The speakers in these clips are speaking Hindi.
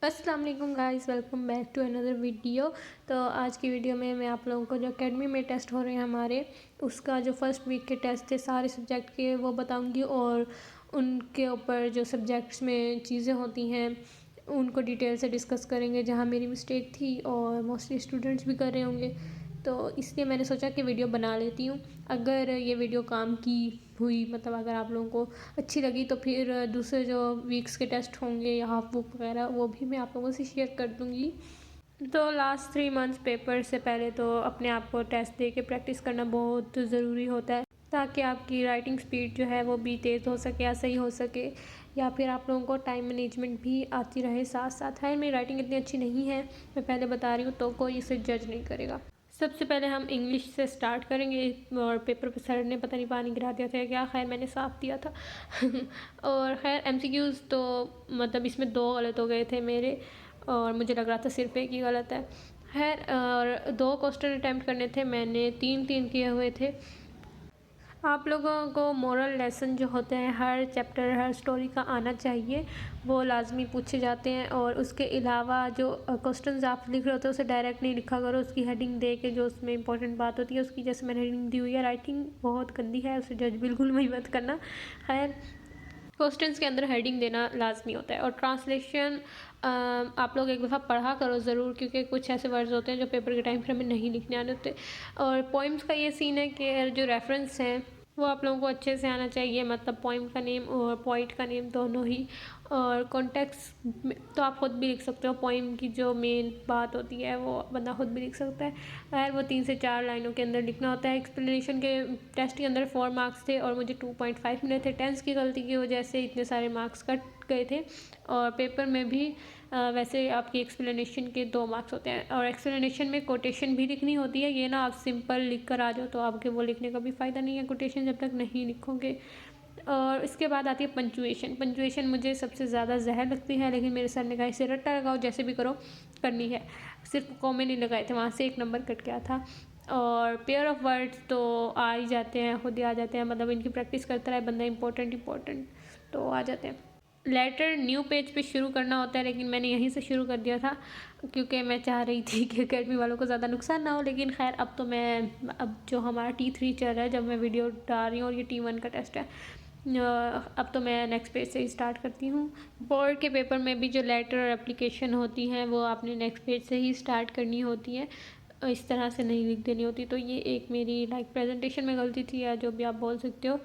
अस्सलाम वालेकुम guys, welcome back to another video. तो आज की वीडियो में मैं आप लोगों को जो एकेडमी में टेस्ट हो रहे हैं हमारे, उसका जो फर्स्ट वीक के टेस्ट थे सारे सब्जेक्ट के वो बताऊंगी और उनके ऊपर जो सब्जेक्ट्स में चीज़ें होती हैं उनको डिटेल से डिस्कस करेंगे जहाँ मेरी मिस्टेक थी और मोस्टली स्टूडेंट्स भी कर रहे होंगे। तो इसलिए मैंने सोचा कि वीडियो बना लेती हूँ। अगर ये वीडियो काम की हुई, मतलब अगर आप लोगों को अच्छी लगी, तो फिर दूसरे जो वीक्स के टेस्ट होंगे या हाफ बुक वगैरह वो भी मैं आप लोगों से शेयर कर दूँगी। तो लास्ट 3 मंथ्स पेपर से पहले तो अपने आप को टेस्ट दे के प्रैक्टिस करना बहुत ज़रूरी होता है, ताकि आपकी राइटिंग स्पीड जो है वो भी तेज़ हो सके या सही हो सके, या फिर आप लोगों को टाइम मैनेजमेंट भी आती रहे साथ साथ। है, मेरी राइटिंग इतनी अच्छी नहीं है, मैं पहले बता रही हूँ, तो कोई इसे जज नहीं करेगा। सबसे पहले हम इंग्लिश से स्टार्ट करेंगे और पेपर पे सर ने पता नहीं पानी गिरा दिया था क्या, खैर मैंने साफ दिया था। और खैर एमसीक्यूज़ तो मतलब इसमें 2 गलत हो गए थे मेरे, और मुझे लग रहा था सिर्फ एक ही गलत है। खैर, और 2 क्वेश्चन अटैम्प्ट करने थे, मैंने 3 किए हुए थे। आप लोगों को मोरल लेसन जो होते हैं हर चैप्टर हर स्टोरी का आना चाहिए, वो लाजमी पूछे जाते हैं। और उसके अलावा जो क्वेश्चंस आप लिख रहे होते हैं उसे डायरेक्ट नहीं लिखा करो, उसकी हेडिंग दे के जो उसमें इंपॉर्टेंट बात होती है उसकी, जैसे मैंने हेडिंग दी हुई है। राइटिंग बहुत गंदी है, उसे जज बिल्कुल भी मत करना। खैर, क्वेश्चंस के अंदर हेडिंग देना लाजमी होता है। और ट्रांसलेशन आप लोग एक दफ़ा पढ़ा करो ज़रूर, क्योंकि कुछ ऐसे वर्ड्स होते हैं जो पेपर के टाइम पर हमें नहीं लिखने आने होते। और पोइम्स का ये सीन है कि जो रेफरेंस हैं वो आप लोगों को अच्छे से आना चाहिए, मतलब पोइम का नेम और पोइट का नेम दोनों ही। और कॉन्टेक्स्ट तो आप ख़ुद भी लिख सकते हो, पोइम की जो मेन बात होती है वो बंदा खुद भी लिख सकता है। खैर, वो 3 से 4 लाइनों के अंदर लिखना होता है। एक्सप्लेनेशन के टेस्ट के अंदर 4 मार्क्स थे और मुझे 2.5 मिले थे। टेंस की गलती की वजह से इतने सारे मार्क्स कट गए थे। और पेपर में भी वैसे आपकी एक्सप्लेनेशन के 2 मार्क्स होते हैं, और एक्सप्लेनेशन में कोटेशन भी लिखनी होती है। ये ना आप सिंपल लिख कर आ जाओ तो आपके वो लिखने का भी फ़ायदा नहीं है कोटेशन जब तक नहीं लिखोगे। और इसके बाद आती है पंचुएशन। पंचुएशन मुझे सबसे ज़्यादा ज़हर लगती है, लेकिन मेरे सर ने कहा इसे रट्टा लगाओ, जैसे भी करो करनी है। सिर्फ कॉमे नहीं लगाए थे, वहाँ से 1 नंबर कट गया था। और पेयर ऑफ वर्ड्स तो आ ही जाते हैं, खुद ही आ जाते हैं, मतलब इनकी प्रैक्टिस करता रहे बंदा, इंपॉर्टेंट तो आ जाते हैं। लेटर न्यू पेज पे शुरू करना होता है, लेकिन मैंने यहीं से शुरू कर दिया था क्योंकि मैं चाह रही थी कि अकेडमी वालों को ज़्यादा नुकसान ना हो। लेकिन खैर, अब जो हमारा T3 चल रहा है, जब मैं वीडियो डाल रही हूँ, और ये T1 का टेस्ट है, अब तो मैं नेक्स्ट पेज से ही स्टार्ट करती हूँ। बोर्ड के पेपर में भी जो लेटर और एप्लीकेशन होती हैं वो आपने नेक्स्ट पेज से ही स्टार्ट करनी होती है, इस तरह से नहीं लिख देनी होती। तो ये एक मेरी प्रेजेंटेशन में गलती थी, या जो भी आप बोल सकते हो।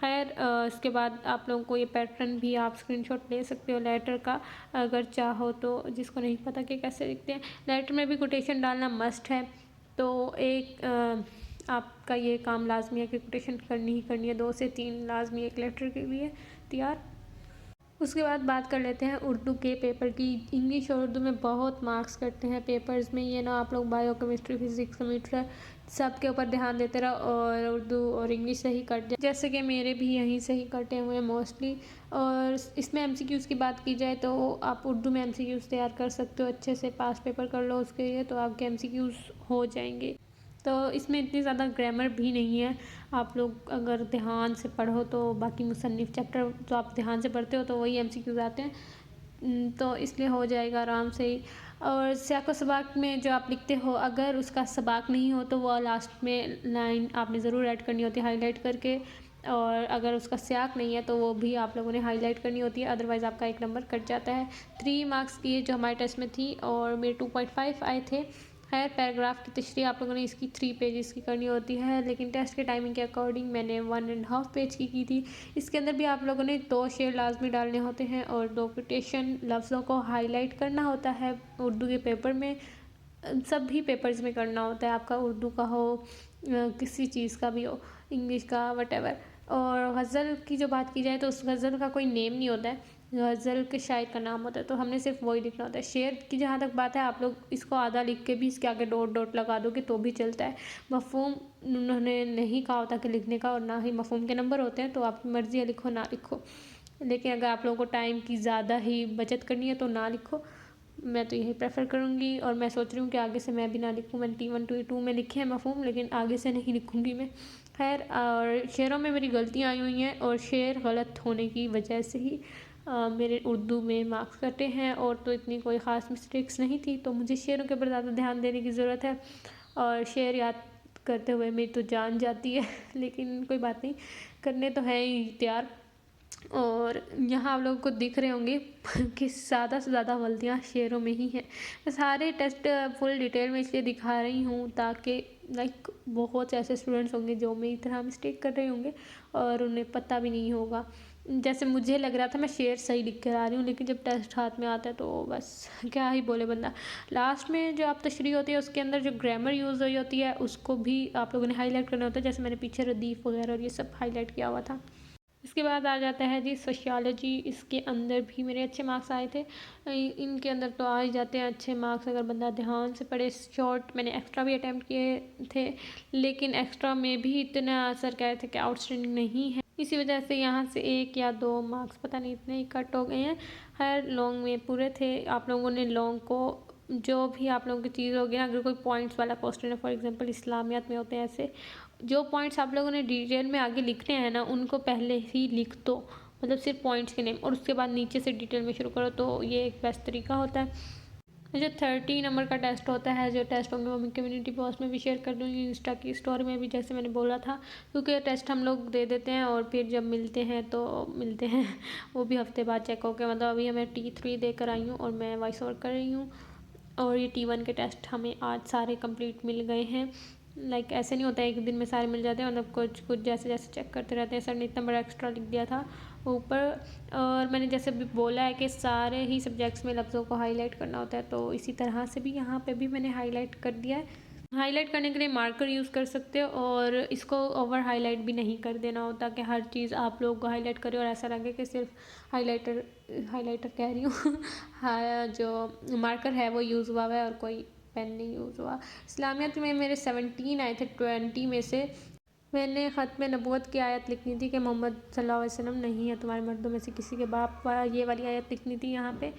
खैर, इसके बाद आप लोगों को ये पैटर्न भी आप स्क्रीनशॉट ले सकते हो लेटर का, अगर चाहो तो, जिसको नहीं पता कि कैसे लिखते हैं। लेटर में भी कोटेशन डालना मस्ट है, तो आपका ये काम लाजमी है कि कोटेशन करनी ही करनी है। 2 से 3 लाजमी एक लेटर के लिए तैयार। उसके बाद बात कर लेते हैं उर्दू के पेपर की। इंग्लिश और उर्दू में बहुत मार्क्स कटते हैं पेपर्स में, ये ना आप लोग बायो केमिस्ट्री फिजिक्स कंप्यूटर सब के ऊपर ध्यान देते रहो और उर्दू और इंग्लिश से ही कट जाए, जैसे कि मेरे भी यहीं से ही कटे हुए हैं मोस्टली। और इसमें एमसीक्यूज़ की बात की जाए तो आप उर्दू में एमसीक्यूज़ तैयार कर सकते हो, अच्छे से पास पेपर कर लो उसके लिए, तो आपके एमसीक्यूज़ हो जाएंगे। तो इसमें इतनी ज़्यादा ग्रामर भी नहीं है, आप लोग अगर ध्यान से पढ़ो तो बाकी मुसन्निफ़ चैप्टर जो आप ध्यान से पढ़ते हो तो वही एमसीक्यूज़ आते हैं, तो इसलिए हो जाएगा आराम से ही। और सियाक़ व सबाक़ में जो आप लिखते हो, अगर उसका सबाक़ नहीं हो तो वो लास्ट में लाइन आपने ज़रूर ऐड करनी होती है हाईलाइट करके, और अगर उसका सियाक़ नहीं है तो वो भी आप लोगों ने हाईलाइट करनी होती है, अदरवाइज़ आपका 1 नंबर कट जाता है। 3 मार्क्स की जो हमारे टेस्ट में थी और मेरे 2.5 आए थे। खैर, पैराग्राफ की तशरीह आप लोगों ने इसकी 3 पेजेस की करनी होती है, लेकिन टेस्ट के टाइमिंग के अकॉर्डिंग मैंने 1.5 पेज की थी। इसके अंदर भी आप लोगों ने 2 शेर लाजमी डालने होते हैं और 2 कोटेशन लफ्ज़ों को हाईलाइट करना होता है। उर्दू के पेपर में, सभी पेपर्स में करना होता है, आपका उर्दू का हो किसी चीज़ का भी हो, इंग्लिश का, वटेवर। और गज़ल की जो बात की जाए तो उस गज़ल का कोई नेम नहीं होता है, गज़ल के शायर का नाम होता है, तो हमने सिर्फ वही लिखना होता है। शेर की जहाँ तक बात है, आप लोग इसको आधा लिख के भी इसके आगे डॉट डॉट लगा दोगे तो भी चलता है। मफ़हूम उन्होंने नहीं कहा होता कि लिखने का, और ना ही मफ़हूम के नंबर होते हैं, तो आपकी मर्ज़ी है लिखो ना लिखो। लेकिन अगर आप लोगों को टाइम की ज़्यादा ही बचत करनी है तो ना लिखो, मैं तो यही प्रेफर करूँगी। और मैं सोच रही हूँ कि आगे से मैं भी ना लिखूँ। मैंने T1 T2 में लिखे हैं मफ़हूम, लेकिन आगे से नहीं लिखूँगी मैं। खैर, और शेरों में मेरी गलतियाँ आई हुई हैं, और शेर गलत होने की वजह से ही मेरे उर्दू में मार्क्स कटे हैं और तो इतनी कोई ख़ास मिस्टेक्स नहीं थी, तो मुझे शेरों के ऊपर ज़्यादा ध्यान देने की ज़रूरत है। और शेर याद करते हुए मेरी तो जान जाती है लेकिन कोई बात नहीं, करने तो है ही तैयार। और यहाँ आप लोगों को दिख रहे होंगे कि ज़्यादा से ज़्यादा गलतियाँ शेरों में ही हैं। मैं सारे टेस्ट फुल डिटेल में इसलिए दिखा रही हूँ ताकि लाइक बहुत से ऐसे स्टूडेंट्स होंगे जो मेरी तरह मिस्टेक कर रहे होंगे और उन्हें पता भी नहीं होगा। जैसे मुझे लग रहा था मैं शेर सही लिख कर आ रही हूँ, लेकिन जब टेस्ट हाथ में आता है तो बस क्या ही बोले बंदा। लास्ट में जो आप तशरीह होती है उसके अंदर जो ग्रामर यूज़ हुई होती है उसको भी आप लोगों ने हाईलाइट करना होता है, जैसे मैंने पीछे रदीफ़ वगैरह और ये सब हाईलाइट किया हुआ था। इसके बाद आ जाता है जी सोशियोलॉजी। इसके अंदर भी मेरे अच्छे मार्क्स आए थे। इनके अंदर तो आ ही जाते हैं अच्छे मार्क्स अगर बंदा ध्यान से पढ़े। शॉर्ट मैंने एक्स्ट्रा भी अटैम्प्ट किए थे, लेकिन एक्स्ट्रा में भी इतना असर कह रहे थे कि आउटस्टैंडिंग नहीं है, इसी वजह से यहाँ से 1 या 2 मार्क्स पता नहीं इतने ही कट हो गए हैं। खैर लॉन्ग में पूरे थे। आप लोगों ने लॉन्ग को जो भी आप लोगों की चीज़ होगी ना, अगर कोई पॉइंट्स वाला क्वेश्चन है, फॉर एग्जांपल इस्लामियात में होते हैं ऐसे, जो पॉइंट्स आप लोगों ने डिटेल में आगे लिखने हैं ना उनको पहले ही लिख दो, मतलब सिर्फ पॉइंट्स के नेम, और उसके बाद नीचे से डिटेल में शुरू करो, तो ये एक बेस्ट तरीका होता है। जो 30 नंबर का टेस्ट होता है, जो टेस्ट होंगे वो मैं कम्युनिटी पोस्ट में भी शेयर कर दूँगी, इंस्टा की स्टोरी में भी, जैसे मैंने बोला था, क्योंकि टेस्ट हम लोग दे देते हैं और फिर जब मिलते हैं तो मिलते हैं वो भी हफ्ते बाद चेक होकर। मतलब अभी मैं T3 देकर आई हूँ और मैं वॉइस ओवर कर रही हूँ, और ये T1 के टेस्ट हमें आज सारे कंप्लीट मिल गए हैं। लाइक ऐसे नहीं होता है एक दिन में सारे मिल जाते हैं, मतलब कुछ कुछ जैसे जैसे चेक करते रहते हैं। सर ने इतना बड़ा एक्स्ट्रा लिख दिया था ऊपर, और मैंने जैसे भी बोला है कि सारे ही सब्जेक्ट्स में लफ्ज़ों को हाईलाइट करना होता है, तो इसी तरह से भी यहाँ पे भी मैंने हाईलाइट कर दिया है। हाईलाइट करने के लिए मार्कर यूज़ कर सकते हो, और इसको ओवर हाईलाइट भी नहीं कर देना होता कि हर चीज़ आप लोग को हाईलाइट करें और ऐसा लगे कि सिर्फ हाईलाइटर कह रही हूँ हाँ, जो मार्कर है वो यूज़ हुआ है और कोई पेन नहीं यूज़ हुआ। इस्लामियत में मेरे 17 आए थे 20 में से। मैंने ख़त्म नबूवत की आयत लिखनी थी कि मोहम्मद सल्लल्लाहु अलैहि वसल्लम नहीं है तुम्हारे मर्दों में से किसी के बाप, ये वाली आयत लिखनी थी यहाँ पे।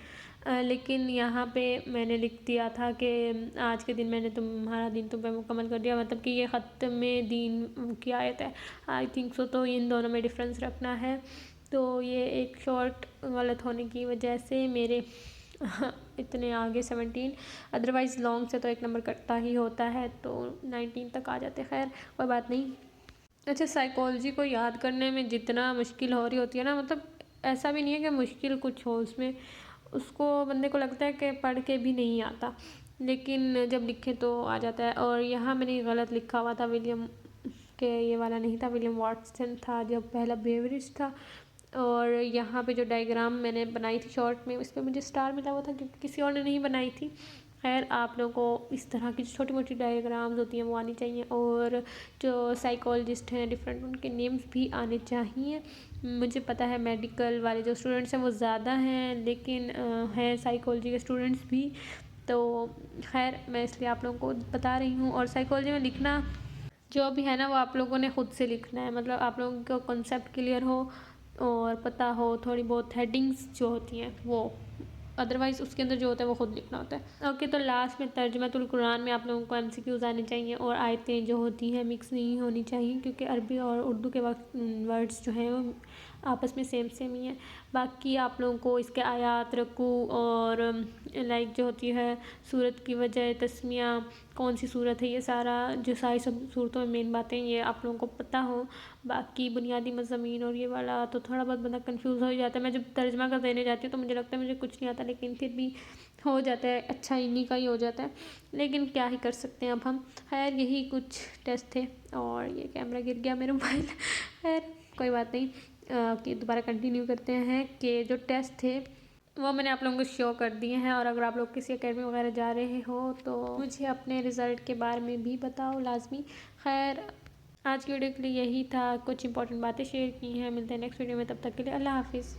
लेकिन यहाँ पे मैंने लिख दिया था कि आज के दिन मैंने तुम्हारा दिन तुम पे मुकम्मल कर दिया, मतलब कि ये ख़त्म दीन की आयत है, आई थिंक सो। तो इन दोनों में डिफरेंस रखना है, तो ये एक शॉर्ट गलत होने की वजह से मेरे इतने आगे 17, अदरवाइज़ लॉन्ग से तो 1 नंबर कटता ही होता है, तो 19 तक आ जाते। खैर कोई बात नहीं। अच्छा, साइकोलॉजी को याद करने में जितना मुश्किल हो रही होती है ना, मतलब ऐसा भी नहीं है कि मुश्किल कुछ हो उसमें, उसको बंदे को लगता है कि पढ़ के भी नहीं आता, लेकिन जब लिखे तो आ जाता है। और यहाँ मैंने गलत लिखा हुआ था विलियम, के ये वाला नहीं था, विलियम वाटसन था जो पहला बेवरेज था। और यहाँ पे जो डायग्राम मैंने बनाई थी शॉर्ट में, उस पर मुझे स्टार मिला हुआ था क्योंकि किसी और ने नहीं बनाई थी। खैर आप लोगों को इस तरह की छोटी मोटी डायग्राम्स होती हैं वो आनी चाहिए, और जो साइकोलॉजिस्ट हैं डिफरेंट, उनके नेम्स भी आने चाहिए। मुझे पता है मेडिकल वाले जो स्टूडेंट्स हैं वो ज़्यादा हैं, लेकिन हैं साइकोलॉजी के स्टूडेंट्स भी, तो खैर मैं इसलिए आप लोगों को बता रही हूँ। और साइकोलॉजी में लिखना जो भी है ना वो आप लोगों ने ख़ुद से लिखना है, मतलब आप लोगों को कॉन्सेप्ट क्लियर हो और पता हो, थोड़ी बहुत हेडिंग्स जो होती हैं वो, अदरवाइज़ उसके अंदर जो होता है वो खुद लिखना होता है। ओके, तो लास्ट में तर्जुमातुल कुरान में आप लोगों को MCQs आने चाहिए, और आयतें जो होती हैं मिक्स नहीं होनी चाहिए, क्योंकि अरबी और उर्दू के वर्ड्स जो हैं वो आपस में सेम ही हैं। बाकी आप लोगों को इसके आयात, रकू और लाइक जो होती है सूरत की वजह, तस्मिया, कौन सी सूरत है, ये सारा जो सारी सब सूरतों में मेन बातें ये आप लोगों को पता हो। बाकी बुनियादी मज़ामीन और ये वाला तो थोड़ा बहुत बंदा कंफ्यूज हो ही जाता है। मैं जब तर्जमा कर देने जाती हूँ तो मुझे लगता है मुझे कुछ नहीं आता, लेकिन फिर भी हो जाता है, अच्छा इन्हीं का ही हो जाता है, लेकिन क्या ही कर सकते हैं अब हम। खैर यही कुछ टेस्ट थे, और ये कैमरा गिर गया मेरा मोबाइल खैर कोई बात नहीं। कि दोबारा कंटिन्यू करते हैं कि जो टेस्ट थे वो मैंने आप लोगों को शो कर दिए हैं, और अगर आप लोग किसी एकेडमी वगैरह जा रहे हो तो मुझे अपने रिज़ल्ट के बारे में भी बताओ लाजमी। खैर आज की वीडियो के लिए यही था, कुछ इंपॉर्टेंट बातें शेयर की हैं। मिलते हैं नेक्स्ट वीडियो में, तब तक के लिए अल्लाह हाफिज़।